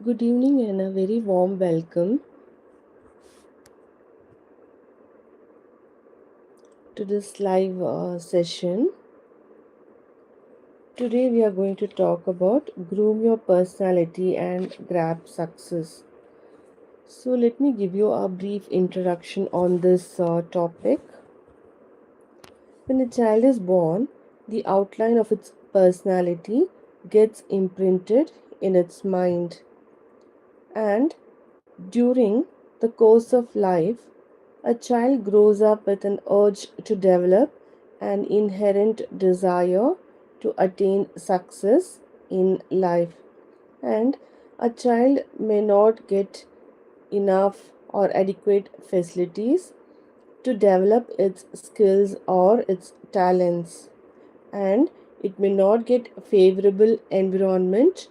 Good evening and a very warm welcome to this live session. Today we are going to talk about groom your personality and grab success. So let me give you a brief introduction on this topic. When a child is born, the outline of its personality gets imprinted in its mind, and during the course of life, a child grows up with an urge to develop an inherent desire to attain success in life, and a child may not get enough or adequate facilities to develop its skills or its talents, and it may not get favorable environment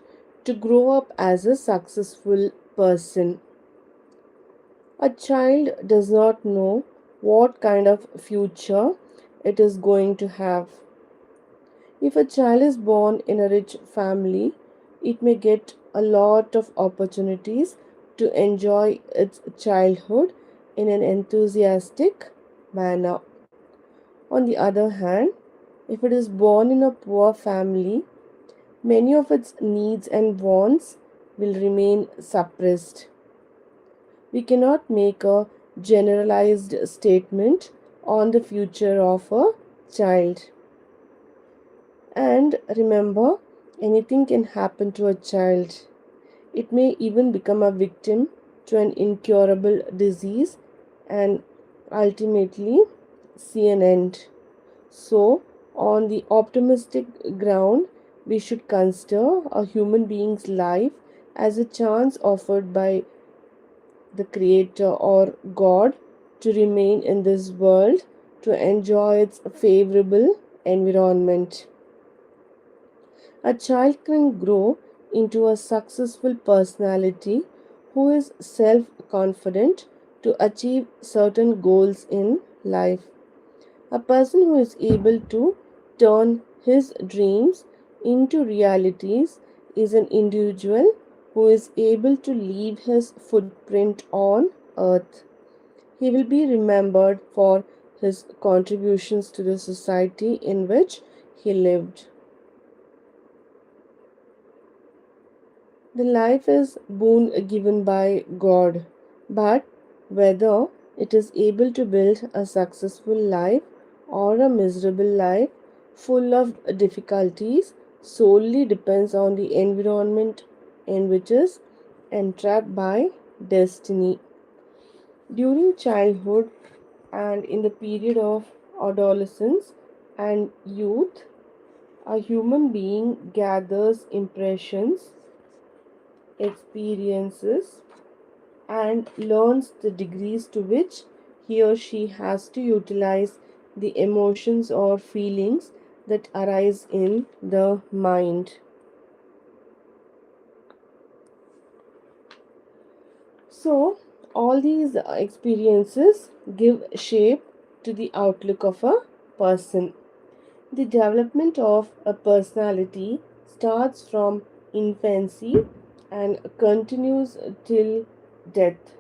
to grow up as a successful person. A child does not know what kind of future it is going to have. If a child is born in a rich family, it may get a lot of opportunities to enjoy its childhood in an enthusiastic manner. On the other hand, if it is born in a poor family, many of its needs and wants will remain suppressed. We cannot make a generalized statement on the future of a child. And remember, anything can happen to a child. It may even become a victim to an incurable disease and ultimately see an end. So, on the optimistic ground, we should consider a human being's life as a chance offered by the Creator or God to remain in this world to enjoy its favorable environment. A child can grow into a successful personality who is self confident to achieve certain goals in life. A person who is able to turn his dreams into realities is an individual who is able to leave his footprint on earth. He will be remembered for his contributions to the society in which he lived. The life is boon given by God, but whether it is able to build a successful life or a miserable life full of difficulties solely depends on the environment in which is entrapped by destiny. During childhood and in the period of adolescence and youth, a human being gathers impressions, experiences, and learns the degrees to which he or she has to utilize the emotions or feelings that arise in the mind. So, all these experiences give shape to the outlook of a person. The development of a personality starts from infancy and continues till death.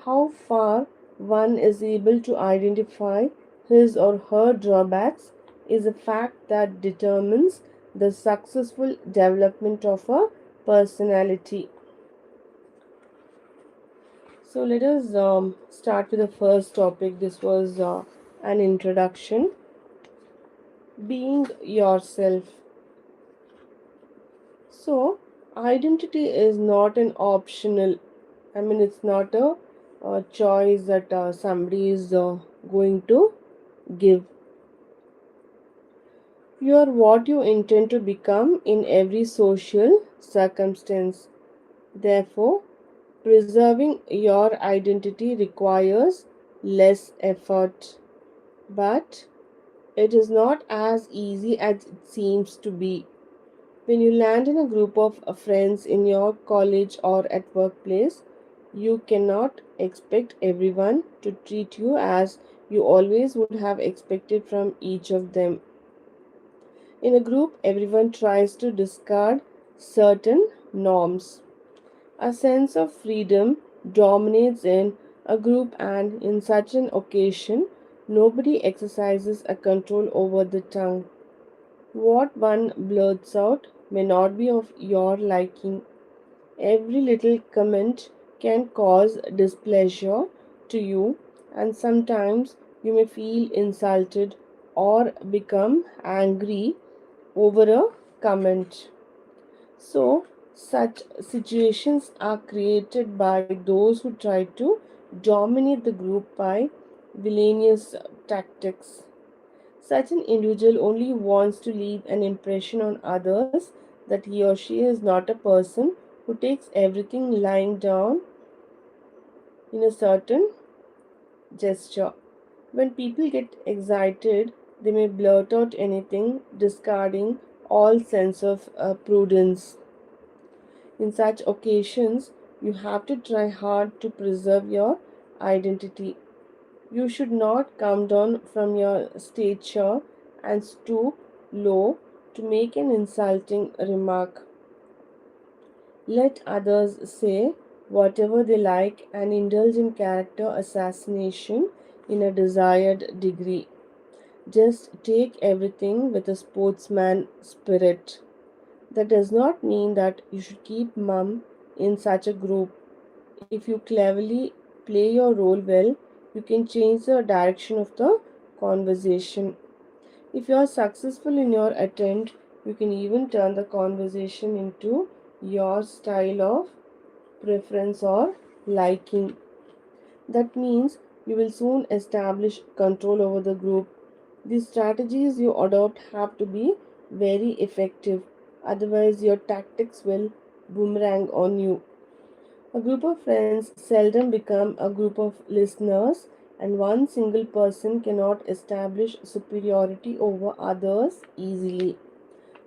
How far one is able to identify his or her drawbacks is a fact that determines the successful development of a personality. So let us start with the first topic. This was an introduction. Being yourself. So, identity is not an optional. It's not a choice that somebody is going to give. You are what you intend to become in every social circumstance. Therefore, preserving your identity requires less effort, but it is not as easy as it seems to be. When you land in a group of friends in your college or at workplace, you cannot expect everyone to treat you as you always would have expected from each of them. In a group, everyone tries to discard certain norms. A sense of freedom dominates in a group, and in such an occasion, nobody exercises a control over the tongue. What one blurts out may not be of your liking. Every little comment can cause displeasure to you, and sometimes you may feel insulted or become angry over a comment. So, such situations are created by those who try to dominate the group by villainous tactics. Such an individual only wants to leave an impression on others that he or she is not a person who takes everything lying down in a certain gesture. When people get excited, they may blurt out anything, discarding all sense of prudence. In such occasions, you have to try hard to preserve your identity. You should not come down from your stature and stoop low to make an insulting remark. Let others say whatever they like and indulge in character assassination in a desired degree. Just take everything with a sportsman spirit. That does not mean that you should keep mum in such a group. If you cleverly play your role well, you can change the direction of the conversation. If you are successful in your attempt, you can even turn the conversation into your style of preference or liking. That means you will soon establish control over the group. The strategies you adopt have to be very effective, otherwise, your tactics will boomerang on you. A group of friends seldom become a group of listeners, and one single person cannot establish superiority over others easily.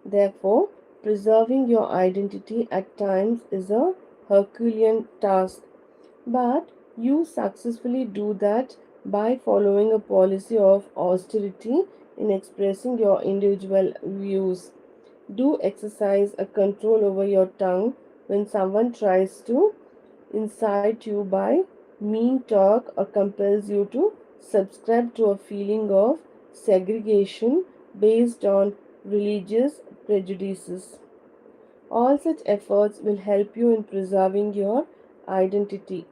Therefore, preserving your identity at times is a Herculean task, but you successfully do that by following a policy of austerity in expressing your individual views. Do exercise a control over your tongue when someone tries to incite you by mean talk or compels you to subscribe to a feeling of segregation based on religious prejudices. All such efforts will help you in preserving your identity.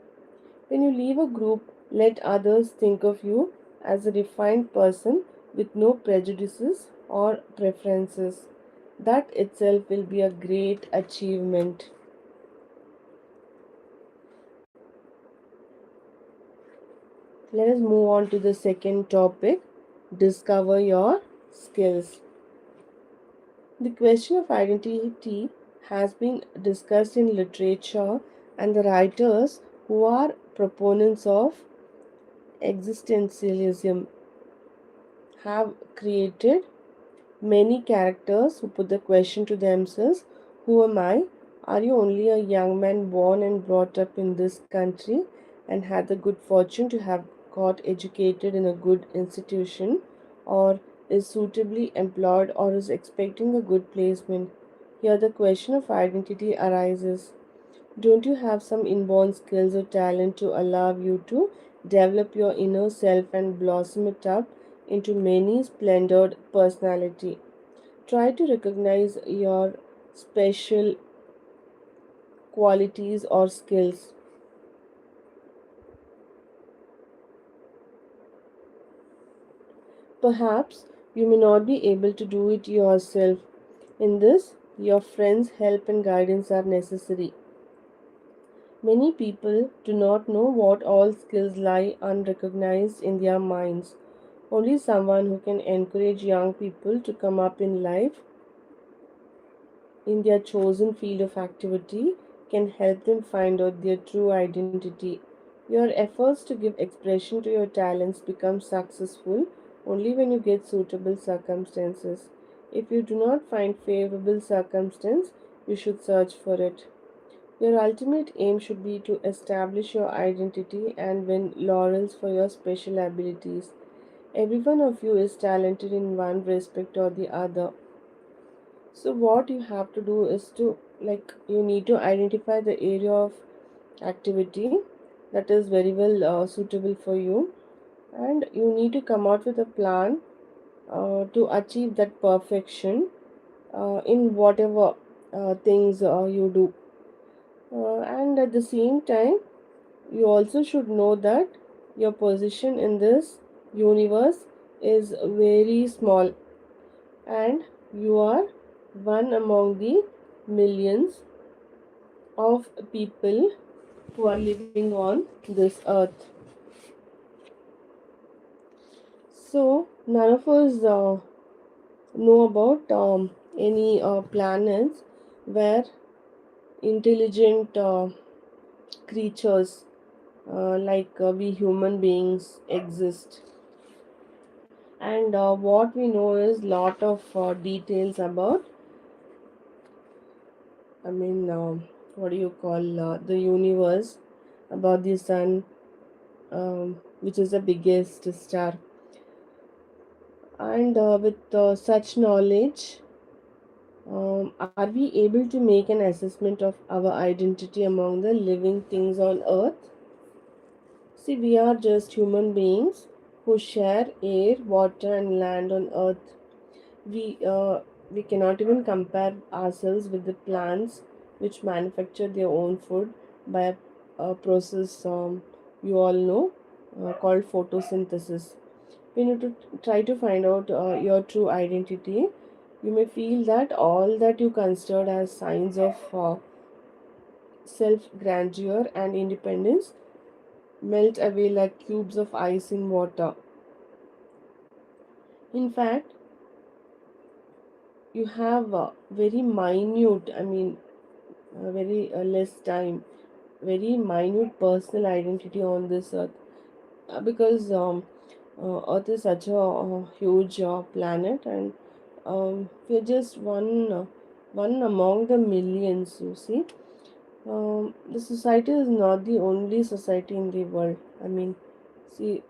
When you leave a group, let others think of you as a refined person with no prejudices or preferences. That itself will be a great achievement. Let us move on to the second topic, discover your skills. The question of identity has been discussed in literature, and the writers who are proponents of existentialism have created many characters who put the question to themselves, who am I? Are you only a young man born and brought up in this country and had the good fortune to have got educated in a good institution, or is suitably employed, or is expecting a good placement? Here, the question of identity arises. Don't you have some inborn skills or talent to allow you to develop your inner self and blossom it up into many splendid personality? Try to recognize your special qualities or skills. Perhaps you may not be able to do it yourself. In this, your friends' help and guidance are necessary. Many people do not know what all skills lie unrecognized in their minds. Only someone who can encourage young people to come up in life in their chosen field of activity can help them find out their true identity. Your efforts to give expression to your talents become successful only when you get suitable circumstances. If you do not find favorable circumstance, you should search for it. Your ultimate aim should be to establish your identity and win laurels for your special abilities. Every one of you is talented in one respect or the other. So what you have to do is to, like, you need to identify the area of activity that is very well suitable for you, and you need to come out with a plan to achieve that perfection in whatever things you do. And at the same time, you also should know that your position in this universe is very small, and you are one among the millions of people who are living on this earth. So, none of us know about any planets where intelligent creatures like we human beings exist. And what we know is lot of details about, I mean, what do you call, the universe, about the sun, which is the biggest star. And with such knowledge, are we able to make an assessment of our identity among the living things on earth? See, we are just human beings who share air, water, and land on earth. We cannot even compare ourselves with the plants which manufacture their own food by a process, you all know, called photosynthesis. When you try to find out your true identity, you may feel that all that you considered as signs of self grandeur and independence melt away like cubes of ice in water. In fact, you have very minute, I mean, very less time, very minute personal identity on this earth, because earth is such a huge planet, and we're just one among the millions, you see. The society is not the only society in the world. I mean, see,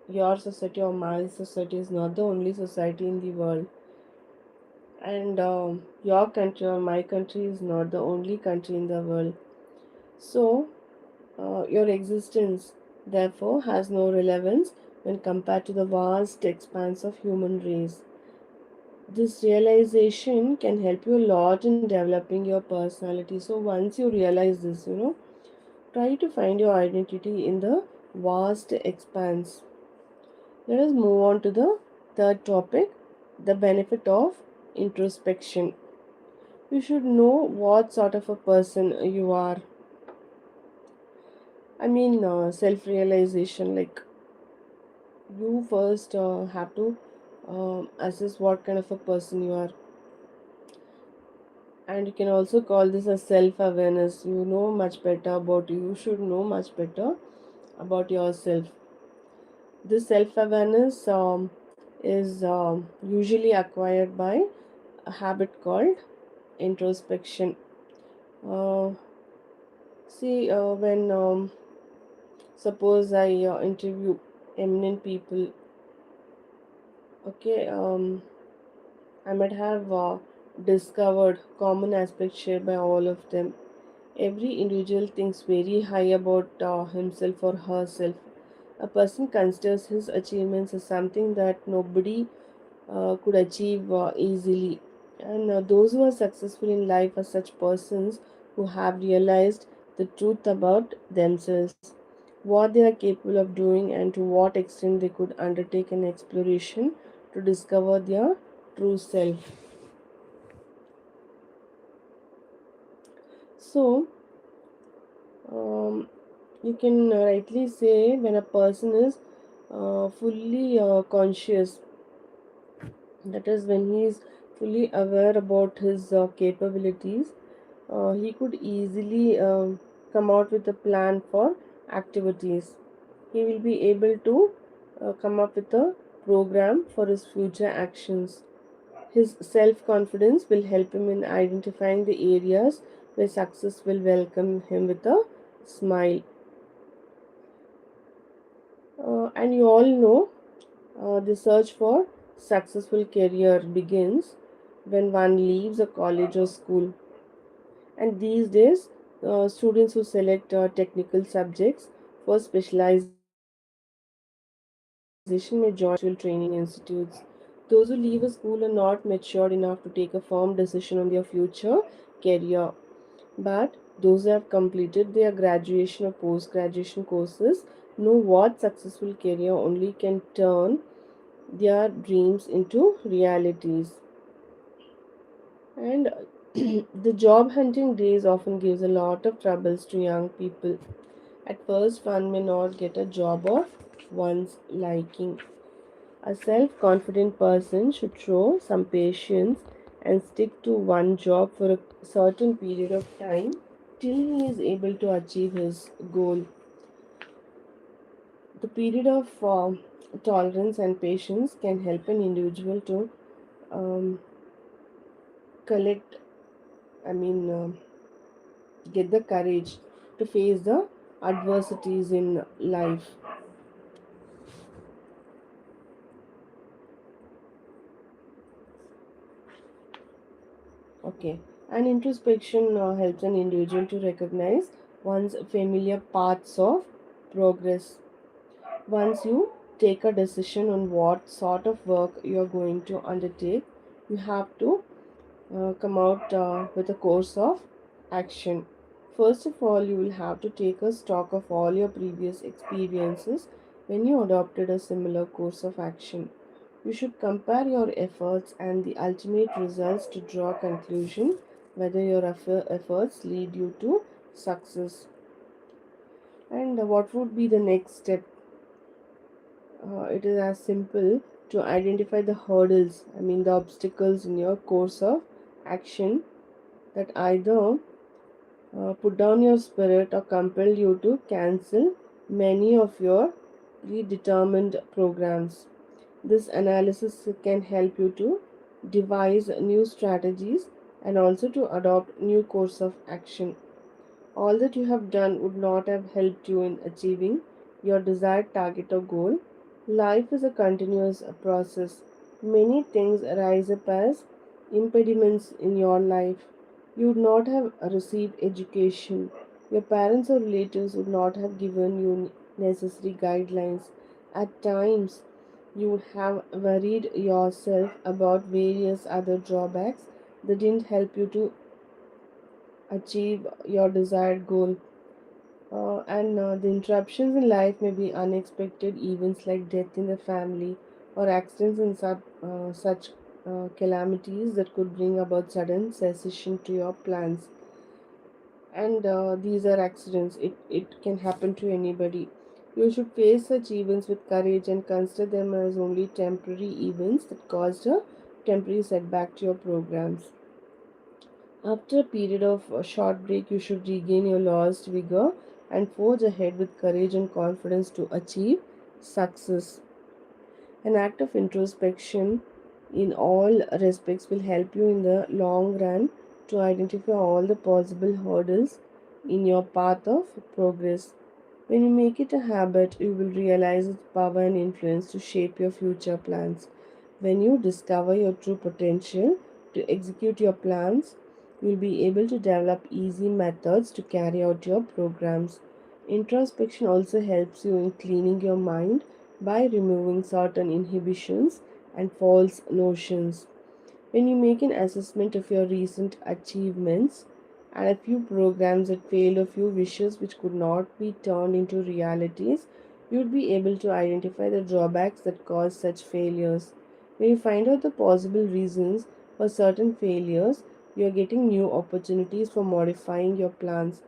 your society or my society is not the only society in the world, and your country or my country is not the only country in the world. So, your existence, therefore, has no relevance when compared to the vast expanse of human race. This realization can help you a lot in developing your personality. So, once you realize this, try to find your identity in the vast expanse. Let us move on to the third topic, the benefit of introspection. You should know what sort of a person you are. I mean, self realization, like, you first have to assess what kind of a person you are, and you can also call this a self awareness. You know much better about you. You should know much better about yourself. This self awareness is usually acquired by a habit called introspection. Uh, See, when suppose I interview eminent people, okay, I might have discovered common aspects shared by all of them. Every individual thinks very high about himself or herself. A person considers his achievements as something that nobody could achieve easily. And those who are successful in life are such persons who have realized the truth about themselves, what they are capable of doing, and to what extent they could undertake an exploration to discover their true self. So, um, you can rightly say when a person is fully conscious, that is, when he is fully aware about his capabilities, he could easily come out with a plan for activities. He will be able to come up with a program for his future actions. His self confidence will help him in identifying the areas where success will welcome him with a smile. And you all know, the search for successful career begins when one leaves a college or school. And these days, students who select technical subjects for specialization may join training institutes. Those who leave a school are not matured enough to take a firm decision on their future career. But those who have completed their graduation or post graduation courses know what successful career only can turn their dreams into realities. And the job hunting days often gives a lot of troubles to young people. At first, one may not get a job of one's liking. A self confident person should show some patience and stick to one job for a certain period of time till he is able to achieve his goal. The period of tolerance and patience can help an individual to um, collect, I mean, get the courage to face the adversities in life. Okay, and introspection helps an individual to recognize one's familiar paths of progress. Once you take a decision on what sort of work you are going to undertake, you have to come out with a course of action. First of all, you will have to take a stock of all your previous experiences when you adopted a similar course of action. You should compare your efforts and the ultimate results to draw a conclusion whether your efforts lead you to success. And what would be the next step? It is as simple to identify the hurdles, the obstacles in your course of action that either put down your spirit or compel you to cancel many of your predetermined programs. This analysis can help you to devise new strategies and also to adopt new course of action. All that you have done would not have helped you in achieving your desired target or goal. Life is a continuous process. Many things arise up as impediments in your life. You would not have received education. Your parents or relatives would not have given you necessary guidelines. At times, you would have worried yourself about various other drawbacks that didn't help you to achieve your desired goal. And the interruptions in life may be unexpected events like death in the family or accidents and such calamities that could bring about sudden cessation to your plans. And these are accidents, it can happen to anybody. You should face such events with courage and consider them as only temporary events that caused a temporary setback to your programs. After a period of a short break, you should regain your lost vigor and forge ahead with courage and confidence to achieve success. An act of introspection in all respects will help you in the long run to identify all the possible hurdles in your path of progress. When you make it a habit, you will realize its power and influence to shape your future plans. When you discover your true potential to execute your plans, you will be able to develop easy methods to carry out your programs. Introspection also helps you in cleaning your mind by removing certain inhibitions and false notions. When you make an assessment of your recent achievements and a few programs that failed, a few wishes which could not be turned into realities, you would be able to identify the drawbacks that caused such failures. When you find out the possible reasons for certain failures, you are getting new opportunities for modifying your plans.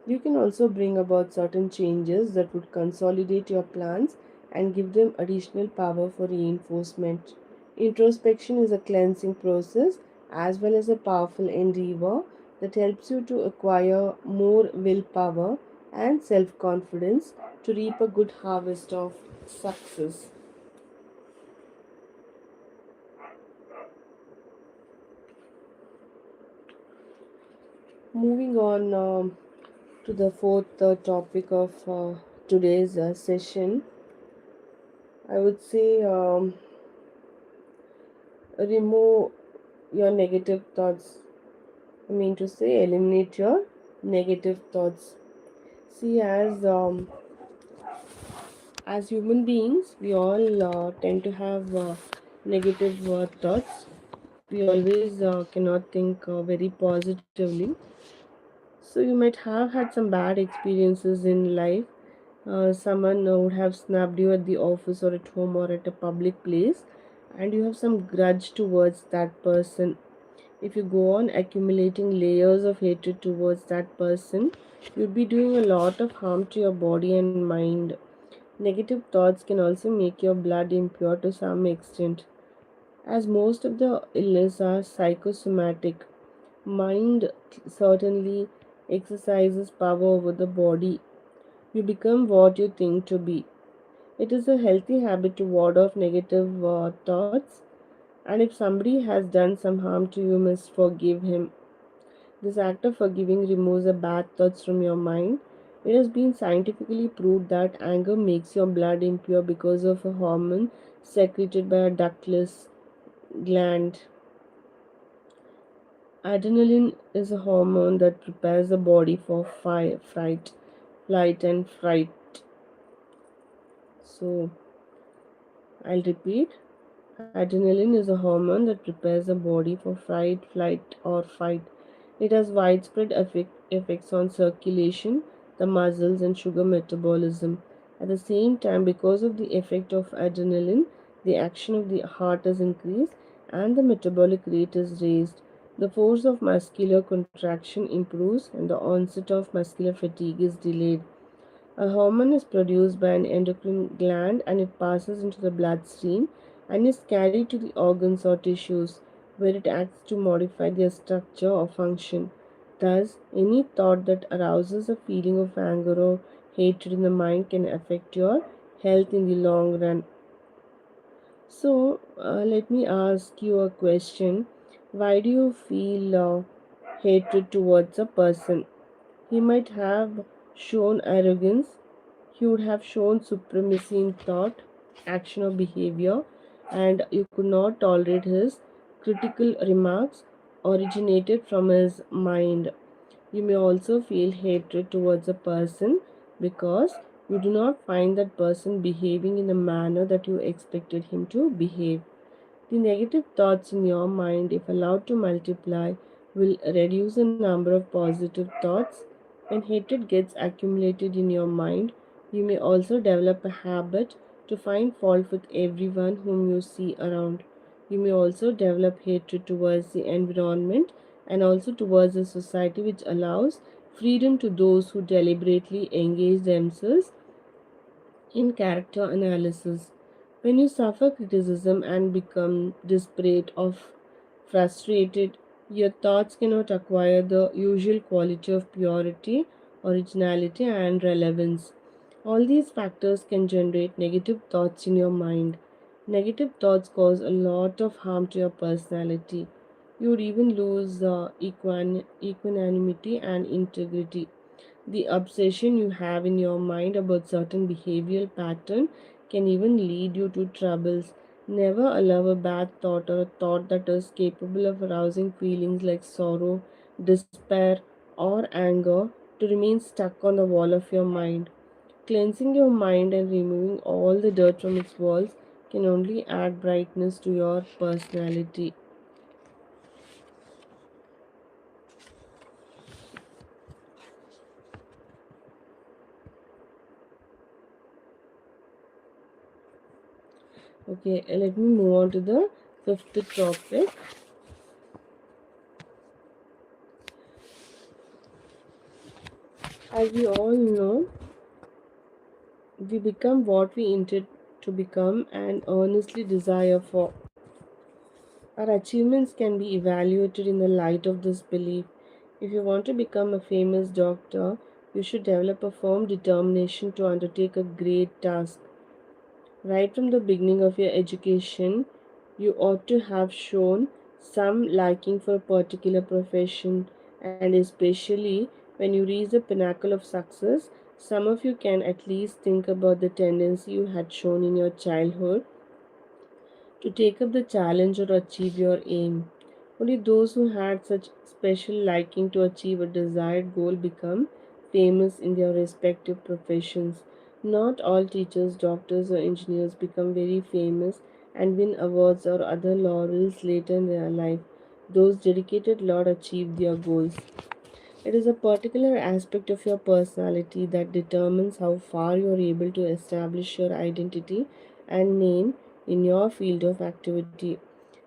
You can also bring about certain changes that would consolidate your plans and give them additional power for reinforcement. Introspection is a cleansing process as well as a powerful endeavor that helps you to acquire more willpower and self confidence to reap a good harvest of success. Moving on to the fourth topic of today's session, I would say remove your negative thoughts. I mean to say, eliminate your negative thoughts. See, as human beings, we all tend to have negative thoughts. We always cannot think very positively. So you might have had some bad experiences in life. Someone would have snapped you at the office or at home or at a public place, and you have some grudge towards that person. If you go on accumulating layers of hatred towards that person, you'd be doing a lot of harm to your body and mind. Negative thoughts can also make your blood impure to some extent. As most of the illness are psychosomatic, mind certainly exercises power over the body. You become what you think to be. It is a healthy habit to ward off negative thoughts, and if somebody has done some harm to you, you must forgive him. This act of forgiving removes the bad thoughts from your mind. It has been scientifically proved that anger makes your blood impure because of a hormone secreted by a ductless gland. Adrenaline is a hormone that prepares the body for fight, flight, and fright. So, I'll repeat. Adrenaline is a hormone that prepares the body for fight, flight, or fight. It has widespread effects on circulation, the muscles, and sugar metabolism. At the same time, because of the effect of adrenaline, the action of the heart is increased and the metabolic rate is raised. The force of muscular contraction improves and the onset of muscular fatigue is delayed. A hormone is produced by an endocrine gland and it passes into the bloodstream and is carried to the organs or tissues where it acts to modify their structure or function. Thus, any thought that arouses a feeling of anger or hatred in the mind can affect your health in the long run. So, let me ask you a question. Why do you feel hatred towards a person? He might have shown arrogance, he would have shown supremacy in thought, action, or behavior, and you could not tolerate his critical remarks originated from his mind. You may also feel hatred towards a person because you do not find that person behaving in a manner that you expected him to behave. The negative thoughts in your mind, if allowed to multiply, will reduce the number of positive thoughts. When hatred gets accumulated in your mind, you may also develop a habit to find fault with everyone whom you see around. You may also develop hatred towards the environment and also towards a society which allows freedom to those who deliberately engage themselves in character analysis. When you suffer criticism and become desperate or frustrated, your thoughts cannot acquire the usual quality of purity, originality, and relevance. All these factors can generate negative thoughts in your mind. Negative thoughts cause a lot of harm to your personality. You would even lose equanimity and integrity. The obsession you have in your mind about certain behavioral pattern can even lead you to troubles. Never allow a bad thought or a thought that is capable of arousing feelings like sorrow, despair, or anger to remain stuck on the wall of your mind. Cleansing your mind and removing all the dirt from its walls can only add brightness to your personality. Okay, let me move on to the fifth topic. As we all know, we become what we intend to become and earnestly desire for. Our achievements can be evaluated in the light of this belief. If you want to become a famous doctor, you should develop a firm determination to undertake a great task. Right from the beginning of your education, you ought to have shown some liking for a particular profession, and especially when you reach the pinnacle of success, some of you can at least think about the tendency you had shown in your childhood to take up the challenge or achieve your aim. Only those who had such special liking to achieve a desired goal become famous in their respective professions. Not all teachers, doctors, or engineers become very famous and win awards or other laurels later in their life. Those dedicated Lord achieve their goals. It is a particular aspect of your personality that determines how far you are able to establish your identity and name in your field of activity.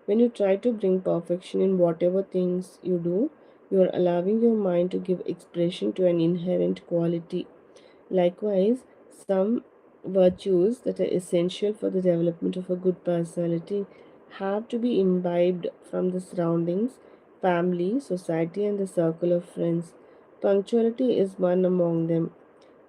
When you try to bring perfection in whatever things you do, you are allowing your mind to give expression to an inherent quality. Likewise, some virtues that are essential for the development of a good personality have to be imbibed from the surroundings, family, society, and the circle of friends. Punctuality is one among them.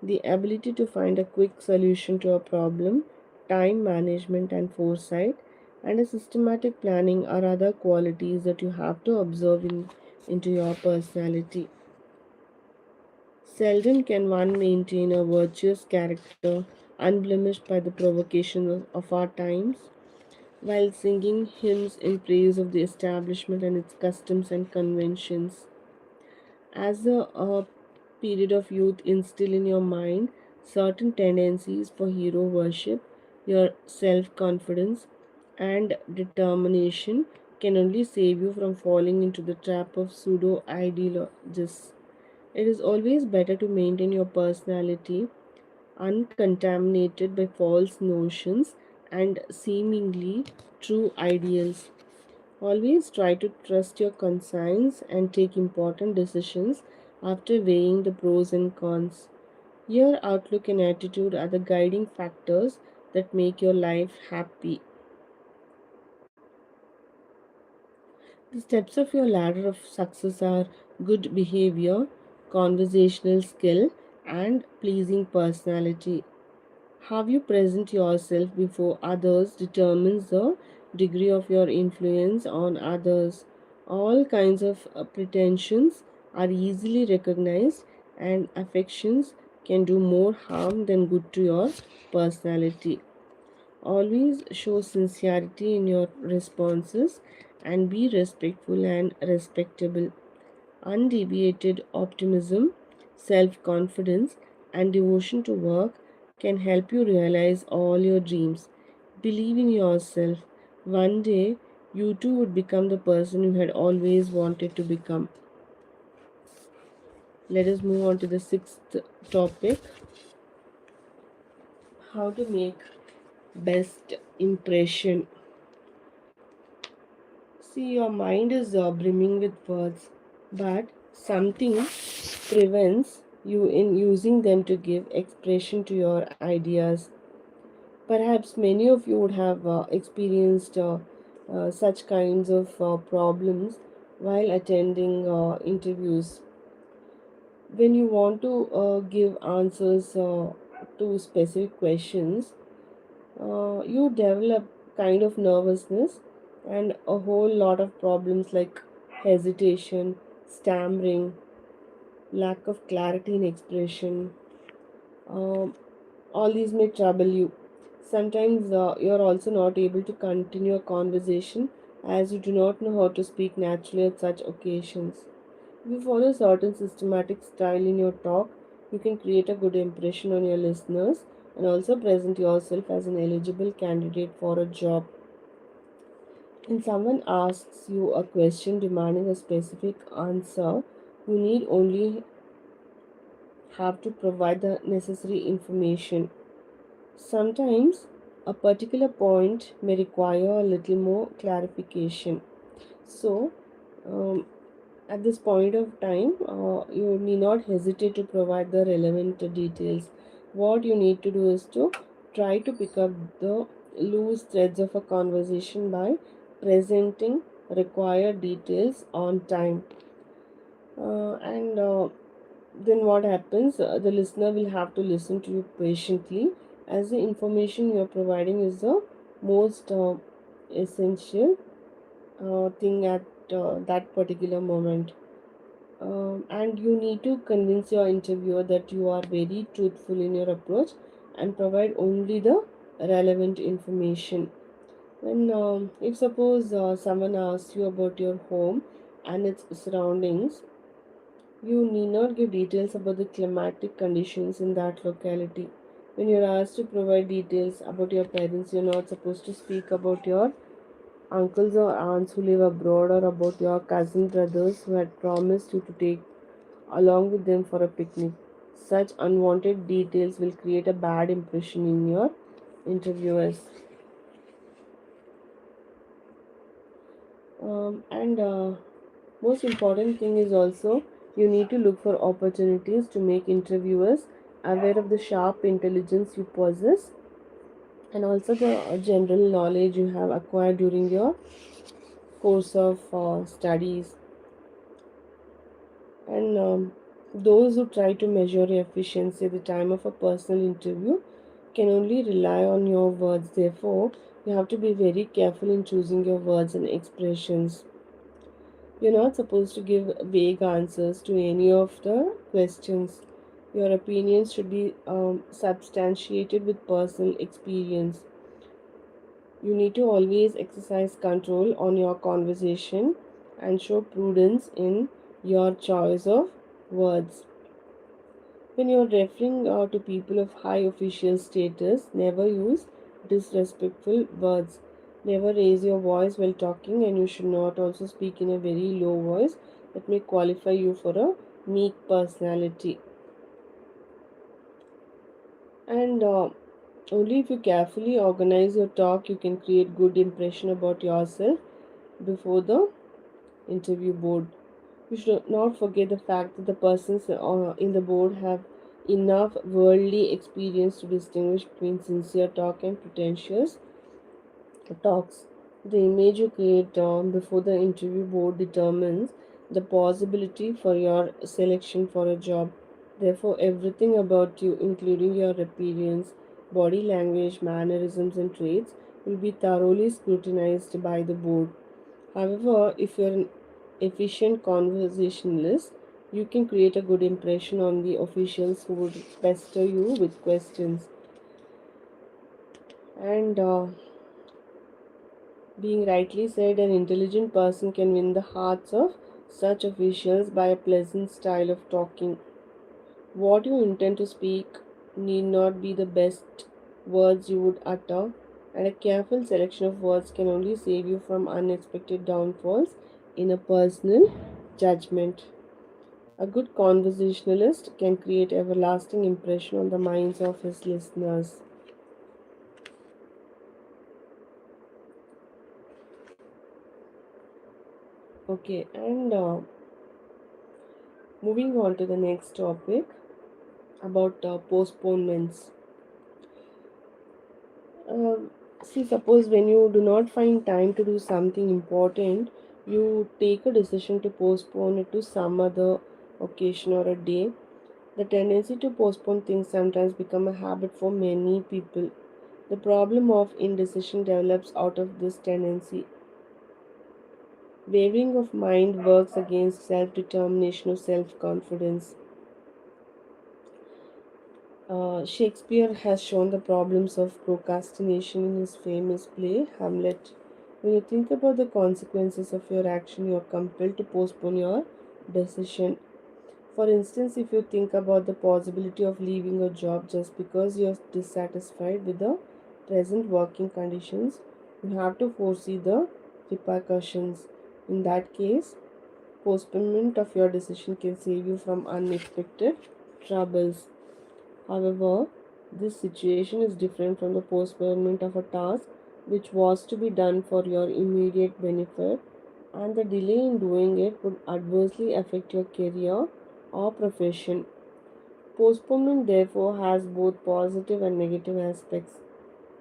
The ability to find a quick solution to a problem, time management, and foresight, and a systematic planning are other qualities that you have to observe into your personality. Seldom can one maintain a virtuous character unblemished by the provocations of our times, while singing hymns in praise of the establishment and its customs and conventions. As a period of youth instill in your mind certain tendencies for hero worship, your self confidence and determination can only save you from falling into the trap of pseudo ideologists. It is always better to maintain your personality uncontaminated by false notions and seemingly true ideals. Always try to trust your conscience and take important decisions after weighing the pros and cons. Your outlook and attitude are the guiding factors that make your life happy. The steps of your ladder of success are good behavior, conversational skill, and pleasing personality. How you present yourself before others determines the degree of your influence on others. All kinds of pretensions are easily recognized, and affections can do more harm than good to your personality. Always show sincerity in your responses and be respectful and respectable. Undeviated optimism, self confidence, and devotion to work can help you realize all your dreams. Believe in yourself. One day, you too would become the person you had always wanted to become. Let us move on to the sixth topic: how to make best impression. See, your mind is brimming with words, but something prevents you in using them to give expression to your ideas. Perhaps many of you would have experienced such kinds of problems while attending interviews. When you want to give answers to specific questions, you develop kind of nervousness and a whole lot of problems like hesitation, stammering, lack of clarity in expression. Um, all these may trouble you. Sometimes you're also not able to continue a conversation as you do not know how to speak naturally at such occasions. If you follow a certain systematic style in your talk, you can create a good impression on your listeners and also present yourself as an eligible candidate for a job. When someone asks you a question demanding a specific answer, you need only have to provide the necessary information. Sometimes a particular point may require a little more clarification. So, um, at this point of time, you need not hesitate to provide the relevant details. What you need to do is to try to pick up the loose threads of a conversation by presenting required details on time. And then what happens? The listener will have to listen to you patiently, as the information you are providing is the most essential thing at that particular moment. And you need to convince your interviewer that you are very truthful in your approach and provide only the relevant information. When if suppose someone asks you about your home and its surroundings, you need not give details about the climatic conditions in that locality. When you're asked to provide details about your parents, you're not supposed to speak about your uncles or aunts who live abroad or about your cousin brothers who had promised you to take along with them for a picnic. Such unwanted details will create a bad impression in your interviewers. And most important thing is also you need to look for opportunities to make interviewers aware of the sharp intelligence you possess and also the general knowledge you have acquired during your course of studies. And those who try to measure your efficiency at the time of a personal interview can only rely on your words. Therefore, you have to be very careful in choosing your words and expressions. You're not supposed to give vague answers to any of the questions. Your opinions should be substantiated with personal experience. You need to always exercise control on your conversation and show prudence in your choice of words. When you're referring to people of high official status, never use disrespectful words. Never raise your voice while talking, and you should not also speak in a very low voice that may qualify you for a meek personality. And only if you carefully organize your talk, you can create good impression about yourself before the interview board. You should not forget the fact that the persons in the board have enough worldly experience to distinguish between sincere talk and pretentious talks. The image you create before the interview board determines the possibility for your selection for a job. Therefore, everything about you, including your appearance, body language, mannerisms, and traits, will be thoroughly scrutinized by the board. However, if you're an efficient conversationalist, you can create a good impression on the officials who would pester you with questions. And being rightly said, an intelligent person can win the hearts of such officials by a pleasant style of talking. What you intend to speak need not be the best words you would utter, and a careful selection of words can only save you from unexpected downfalls in a personal judgment. A good conversationalist can create everlasting impression on the minds of his listeners. Okay, and moving on to the next topic about postponements. Um, See, suppose when you do not find time to do something important, you take a decision to postpone it to some other occasion or a day. The tendency to postpone things sometimes become a habit for many people. The problem of indecision develops out of this tendency. Wavering of mind works against self determination or self confidence. Shakespeare has shown the problems of procrastination in his famous play Hamlet. When you think about the consequences of your action, you are compelled to postpone your decision. For instance, if you think about the possibility of leaving a job just because you are dissatisfied with the present working conditions, you have to foresee the repercussions. In that case, postponement of your decision can save you from unexpected troubles. However, this situation is different from the postponement of a task which was to be done for your immediate benefit, and the delay in doing it would adversely affect your career or profession. Postponement, therefore, has both positive and negative aspects.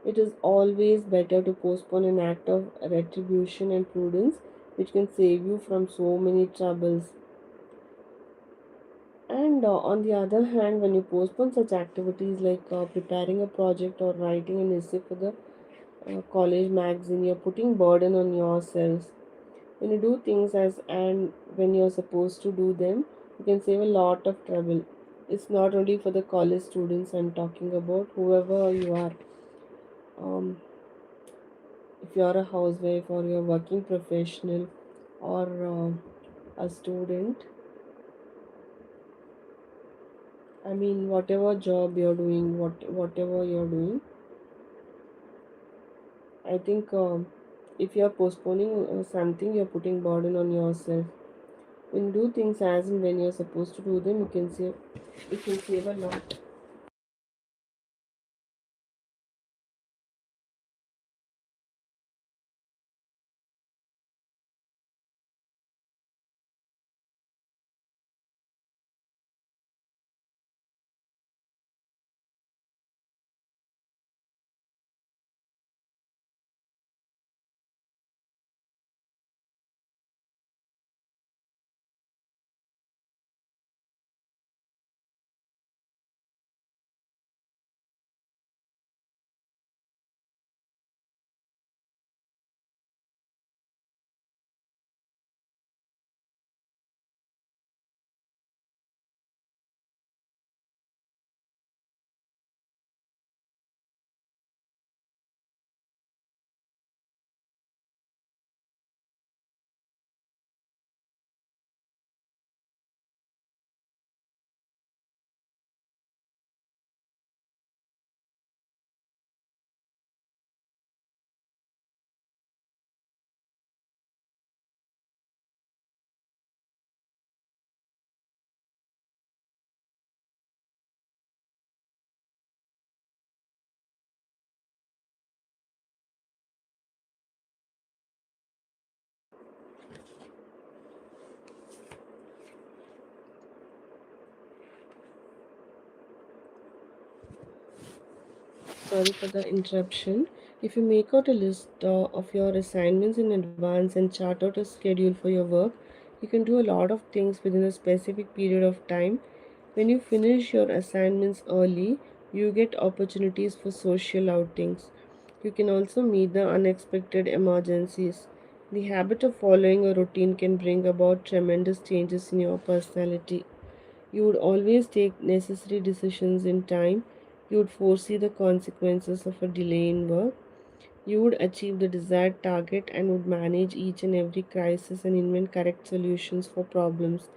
It is always better to postpone an act of retribution and prudence which can save you from so many troubles. And on the other hand, when you postpone such activities like preparing a project or writing an essay for the college magazine, you're putting burden on yourselves. When you do things as and when you're supposed to do them, you can save a lot of trouble. It's not only for the college students I'm talking about, whoever you are. Um, if you're a housewife or you're a working professional or a student, I mean, whatever job you're doing, whatever you're doing, I think if you're postponing something, you're putting burden on yourself. When you do things as and when you're supposed to do them, you can save a lot. Sorry for the interruption. If you make out a list of your assignments in advance and chart out a schedule for your work, you can do a lot of things within a specific period of time. When you finish your assignments early, you get opportunities for social outings. You can also meet the unexpected emergencies. The habit of following a routine can bring about tremendous changes in your personality. You would always take necessary decisions in time. You would foresee the consequences of a delay in work. You would achieve the desired target and would manage each and every crisis and invent correct solutions for problems.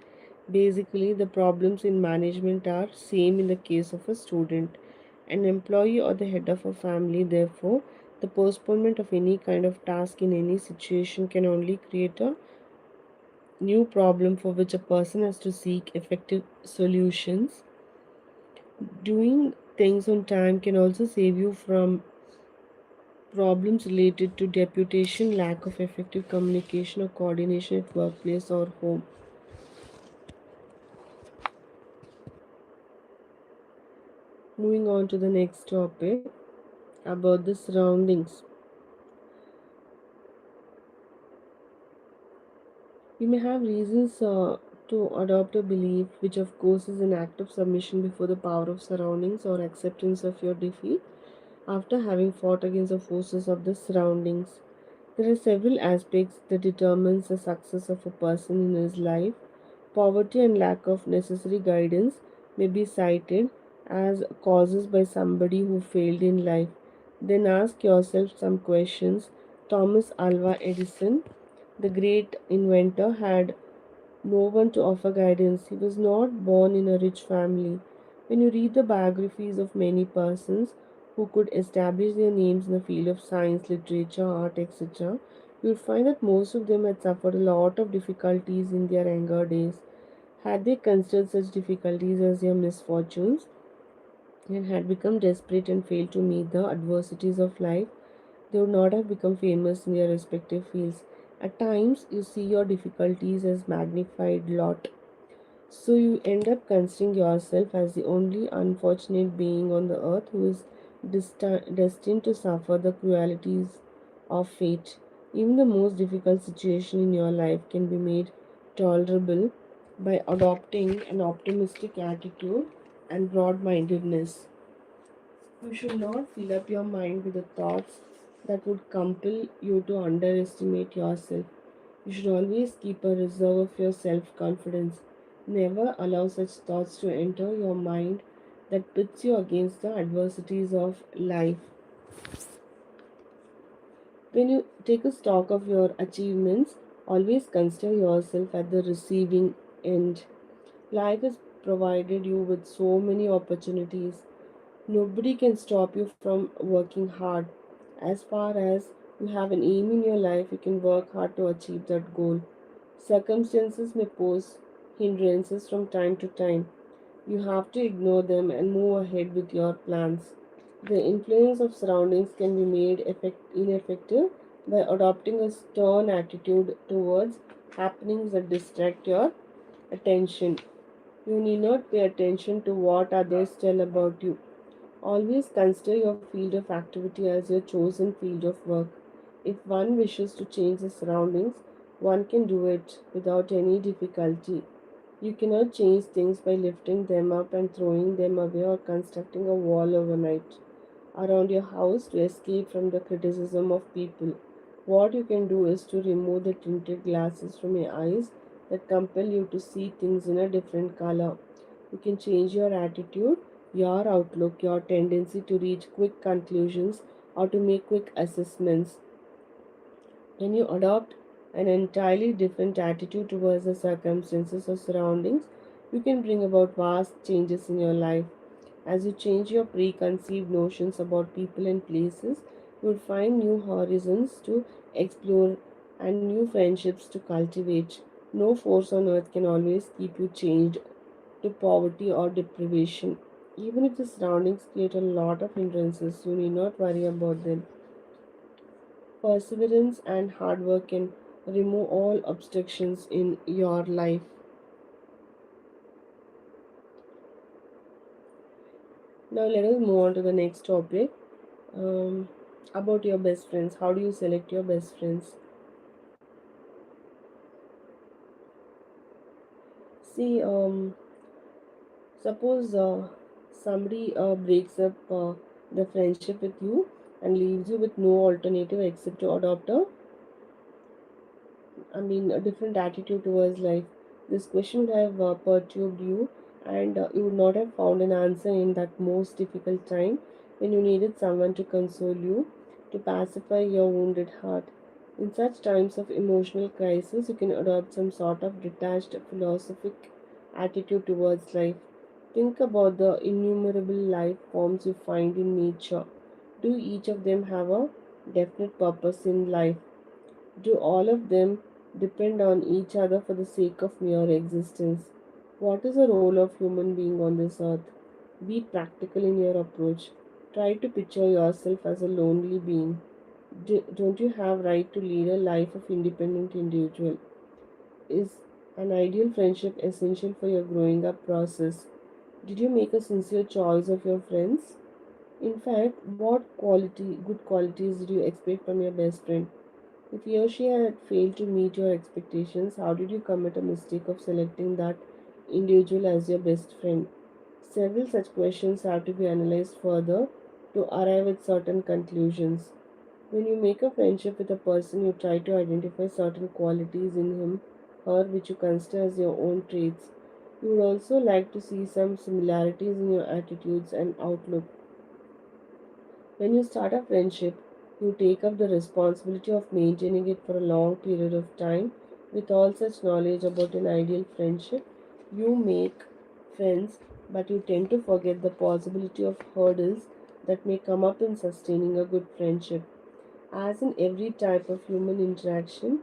Basically, the problems in management are same in the case of a student, an employee or the head of a family. Therefore, the postponement of any kind of task in any situation can only create a new problem for which a person has to seek effective solutions. Doing things on time can also save you from problems related to deputation, lack of effective communication or coordination at workplace or home. Moving on to the next topic about the surroundings. You may have reasons to adopt a belief, which of course is an act of submission before the power of surroundings or acceptance of your defeat after having fought against the forces of the surroundings. There are several aspects that determines the success of a person in his life. Poverty and lack of necessary guidance may be cited as causes by somebody who failed in life. Then ask yourself some questions. Thomas Alva Edison, the great inventor, had no one to offer guidance. He was not born in a rich family. When you read the biographies of many persons who could establish their names in the field of science, literature, art, etc., you would find that most of them had suffered a lot of difficulties in their younger days. Had they considered such difficulties as their misfortunes and had become desperate and failed to meet the adversities of life, they would not have become famous in their respective fields. At times, you see your difficulties as magnified lot, so you end up considering yourself as the only unfortunate being on the earth who is destined to suffer the cruelties of fate. Even the most difficult situation in your life can be made tolerable by adopting an optimistic attitude and broad mindedness. You should not fill up your mind with the thoughts that would compel you to underestimate yourself. You should always keep a reserve of your self confidence. Never allow such thoughts to enter your mind that pits you against the adversities of life. When you take a stock of your achievements, always consider yourself at the receiving end. Life has provided you with so many opportunities. Nobody can stop you from working hard. As far as you have an aim in your life, you can work hard to achieve that goal. Circumstances may pose hindrances from time to time. You have to ignore them and move ahead with your plans. The influence of surroundings can be made ineffective by adopting a stern attitude towards happenings that distract your attention. You need not pay attention to what others tell about you. Always consider your field of activity as your chosen field of work. If one wishes to change the surroundings, one can do it without any difficulty. You cannot change things by lifting them up and throwing them away or constructing a wall overnight around your house to escape from the criticism of people. What you can do is to remove the tinted glasses from your eyes that compel you to see things in a different color. You can change your attitude, your outlook, your tendency to reach quick conclusions or to make quick assessments. When you adopt an entirely different attitude towards the circumstances or surroundings, you can bring about vast changes in your life. As you change your preconceived notions about people and places, you will find new horizons to explore and new friendships to cultivate. No force on earth can always keep you chained to poverty or deprivation. Even if the surroundings create a lot of hindrances, you need not worry about them. Perseverance and hard work can remove all obstructions in your life. Now, let us move on to the next topic, um, about your best friends. How do you select your best friends? See, suppose somebody breaks up the friendship with you and leaves you with no alternative except to adopt a different attitude towards life. This question would have perturbed you, and you would not have found an answer in that most difficult time when you needed someone to console you, to pacify your wounded heart. In such times of emotional crisis, you can adopt some sort of detached philosophic attitude towards life. Think about the innumerable life forms you find in nature. Do each of them have a definite purpose in life? Do all of them depend on each other for the sake of mere existence? What is the role of human being on this earth? Be practical in your approach. Try to picture yourself as a lonely being. Don't you have right to lead a life of independent individual? Is an ideal friendship essential for your growing up process? Did you make a sincere choice of your friends? In fact, good qualities did you expect from your best friend? If he or she had failed to meet your expectations, how did you commit a mistake of selecting that individual as your best friend? Several such questions have to be analyzed further to arrive at certain conclusions. When you make a friendship with a person, you try to identify certain qualities in him, her, which you consider as your own traits. You would also like to see some similarities in your attitudes and outlook. When you start a friendship, you take up the responsibility of maintaining it for a long period of time. With all such knowledge about an ideal friendship, you make friends, but you tend to forget the possibility of hurdles that may come up in sustaining a good friendship. As in every type of human interaction,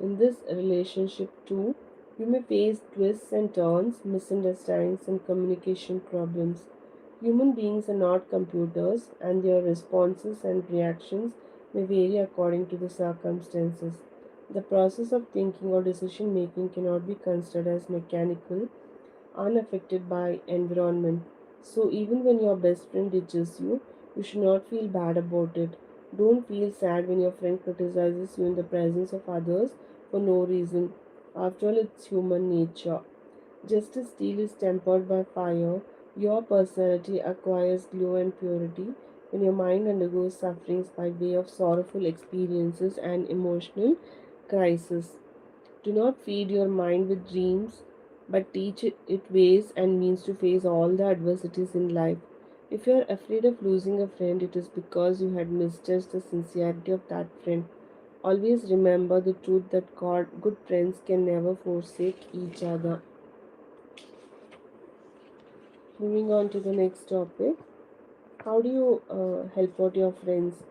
in this relationship too, you may face twists and turns, misunderstandings, and communication problems. Human beings are not computers, and their responses and reactions may vary according to the circumstances. The process of thinking or decision making cannot be considered as mechanical, unaffected by environment. So even when your best friend ditches you, you should not feel bad about it. Don't feel sad when your friend criticizes you in the presence of others for no reason. After all, it's human nature. Just as steel is tempered by fire, your personality acquires glow and purity when your mind undergoes sufferings by way of sorrowful experiences and emotional crisis. Do not feed your mind with dreams, but teach it ways and means to face all the adversities in life. If you are afraid of losing a friend, it is because you had misjudged the sincerity of that friend. Always remember the truth that good friends can never forsake each other. Moving on to the next topic. How do you help out your friends?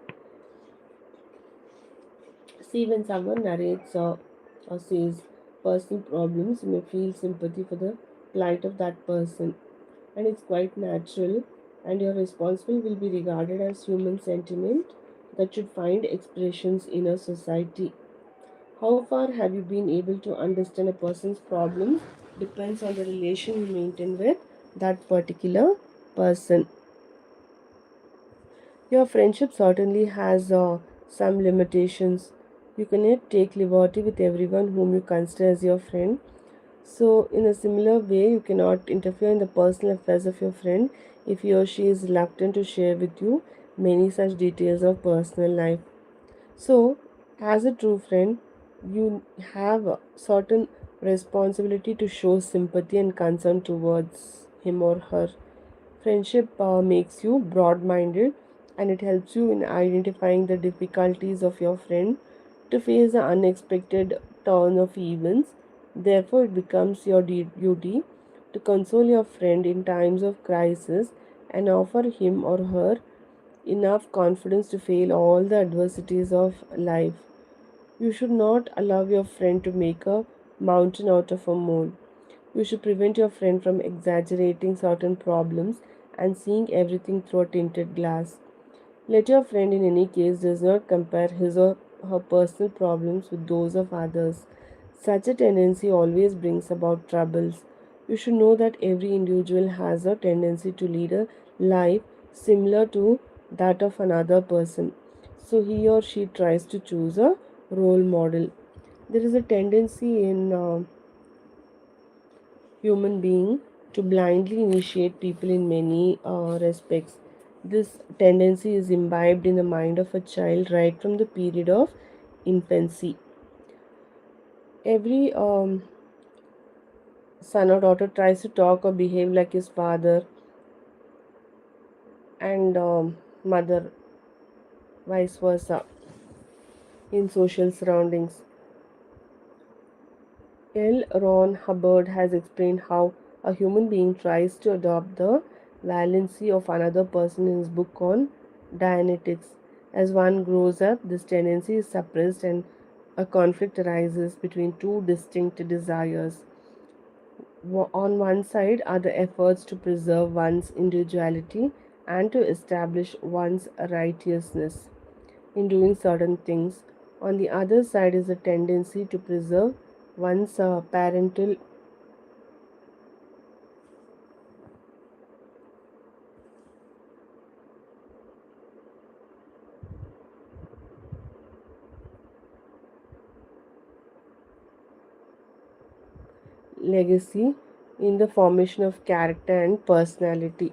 See, when someone narrates or says personal problems, you may feel sympathy for the plight of that person, and it's quite natural. And your responsible will be regarded as human sentiment that should find expressions in a society. How far have you been able to understand a person's problems depends on the relation you maintain with that particular person. Your friendship certainly has some limitations. You cannot take liberty with everyone whom you consider as your friend. So, in a similar way, you cannot interfere in the personal affairs of your friend if he or she is reluctant to share with you many such details of personal life. So, as a true friend, you have a certain responsibility to show sympathy and concern towards him or her. Friendship makes you broad minded, and it helps you in identifying the difficulties of your friend to face the unexpected turn of events. Therefore, it becomes your duty to console your friend in times of crisis and offer him or her enough confidence to face all the adversities of life. You should not allow your friend to make a mountain out of a mole. You should prevent your friend from exaggerating certain problems and seeing everything through a tinted glass. Let your friend in any case does not compare his or her personal problems with those of others. Such a tendency always brings about troubles. You should know that every individual has a tendency to lead a life similar to that of another person. So he or she tries to choose a role model. There is a tendency in human being to blindly initiate people in many respects. This tendency is imbibed in the mind of a child right from the period of infancy. Every son or daughter tries to talk or behave like his father and mother, vice versa, in social surroundings. L. Ron Hubbard has explained how a human being tries to adopt the valency of another person in his book on Dianetics. As one grows up, this tendency is suppressed and a conflict arises between two distinct desires. On one side are the efforts to preserve one's individuality and to establish one's righteousness in doing certain things. On the other side is the tendency to preserve one's parental legacy in the formation of character and personality.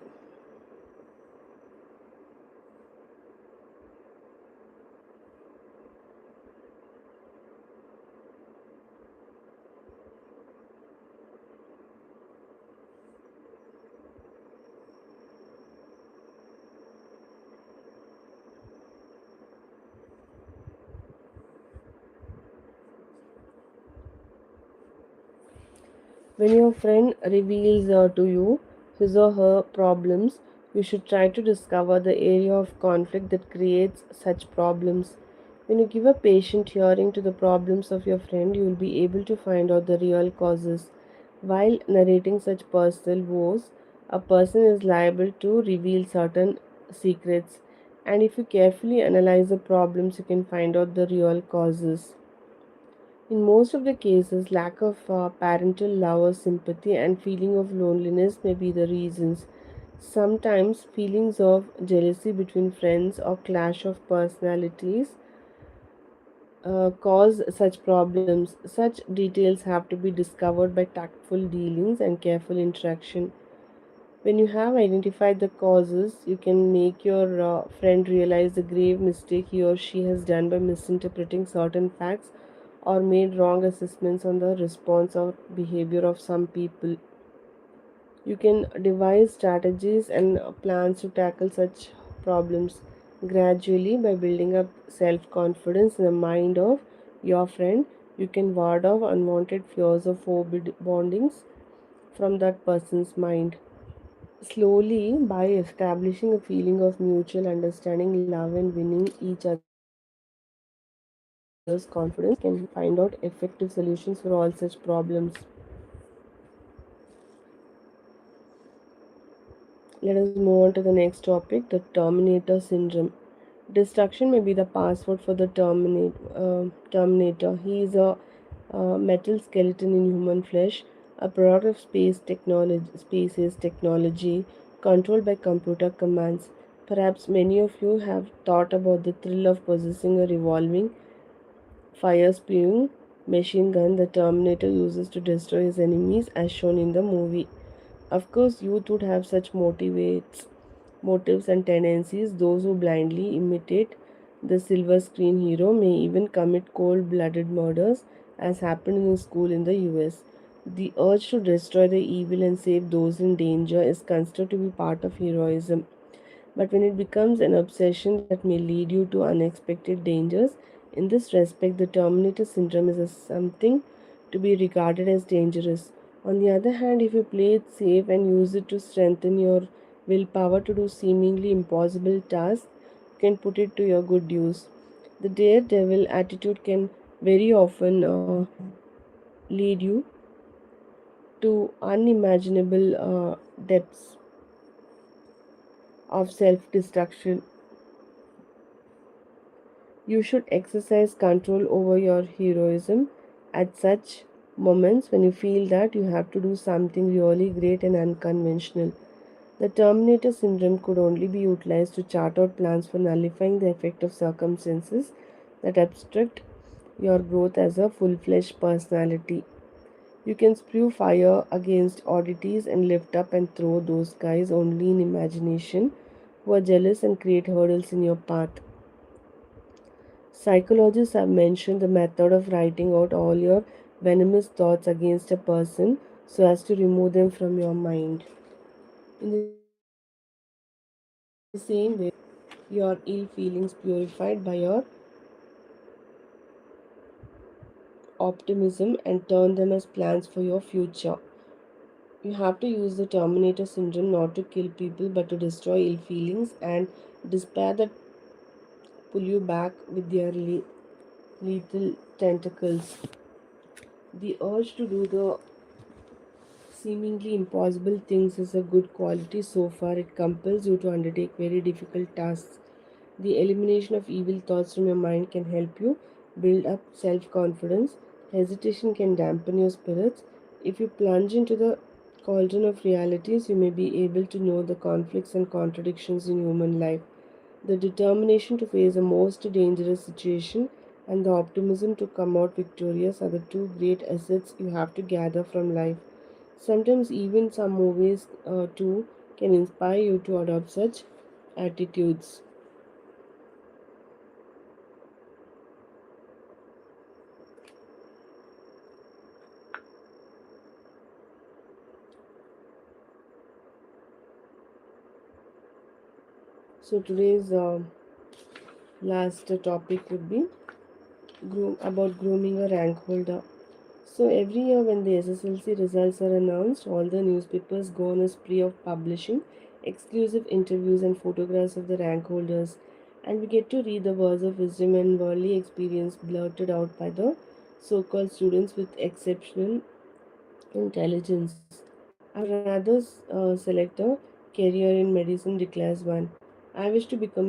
When your friend reveals to you his or her problems, you should try to discover the area of conflict that creates such problems. When you give a patient hearing to the problems of your friend, you will be able to find out the real causes. While narrating such personal woes, a person is liable to reveal certain secrets, and if you carefully analyze the problems, you can find out the real causes. In most of the cases, lack of parental love or sympathy and feeling of loneliness may be the reasons. Sometimes feelings of jealousy between friends or clash of personalities cause such problems. Such details have to be discovered by tactful dealings and careful interaction. When you have identified the causes, you can make your friend realize the grave mistake he or she has done by misinterpreting certain facts or made wrong assessments on the response or behavior of some people. You can devise strategies and plans to tackle such problems gradually by building up self confidence in the mind of your friend. You can ward off unwanted fears or forbid bondings from that person's mind. Slowly, by establishing a feeling of mutual understanding, love, and winning each other's confidence, can find out effective solutions for all such problems. Let us move on to the next topic, the Terminator syndrome. Destruction may be the password for the Terminator. He is a metal skeleton in human flesh, a product of space's technology, controlled by computer commands. Perhaps many of you have thought about the thrill of possessing a revolving, fire spewing machine gun the Terminator uses to destroy his enemies, as shown in the movie. Of course, youth would have such motives and tendencies. Those who blindly imitate the silver screen hero may even commit cold blooded murders, as happened in a school in the US. The urge to destroy the evil and save those in danger is considered to be part of heroism. But when it becomes an obsession that may lead you to unexpected dangers, in this respect, the Terminator syndrome is something to be regarded as dangerous. On the other hand, if you play it safe and use it to strengthen your willpower to do seemingly impossible tasks, you can put it to your good use. The daredevil attitude can very often lead you to unimaginable depths of self destruction. You should exercise control over your heroism at such moments when you feel that you have to do something really great and unconventional. The Terminator syndrome could only be utilized to chart out plans for nullifying the effect of circumstances that obstruct your growth as a full fledged personality. You can spew fire against oddities and lift up and throw those guys only in imagination who are jealous and create hurdles in your path. Psychologists have mentioned the method of writing out all your venomous thoughts against a person so as to remove them from your mind. In the same way, you can have your ill feelings purified by your optimism and turn them as plans for your future. You have to use the Terminator syndrome not to kill people but to destroy ill feelings and despair that pull you back with their lethal tentacles. The urge to do the seemingly impossible things is a good quality so far. It compels you to undertake very difficult tasks. The elimination of evil thoughts from your mind can help you build up self confidence. Hesitation can dampen your spirits. If you plunge into the cauldron of realities, you may be able to know the conflicts and contradictions in human life. The determination to face a most dangerous situation and the optimism to come out victorious are the two great assets you have to gather from life. Sometimes, even some movies too can inspire you to adopt such attitudes. So, today's last topic would be about grooming a rank holder. So every year when the SSLC results are announced, all the newspapers go on a spree of publishing exclusive interviews and photographs of the rank holders, and we get to read the words of wisdom and worldly experience blurted out by the so-called students with exceptional intelligence. I would rather select a career in medicine, declares one. I wish to become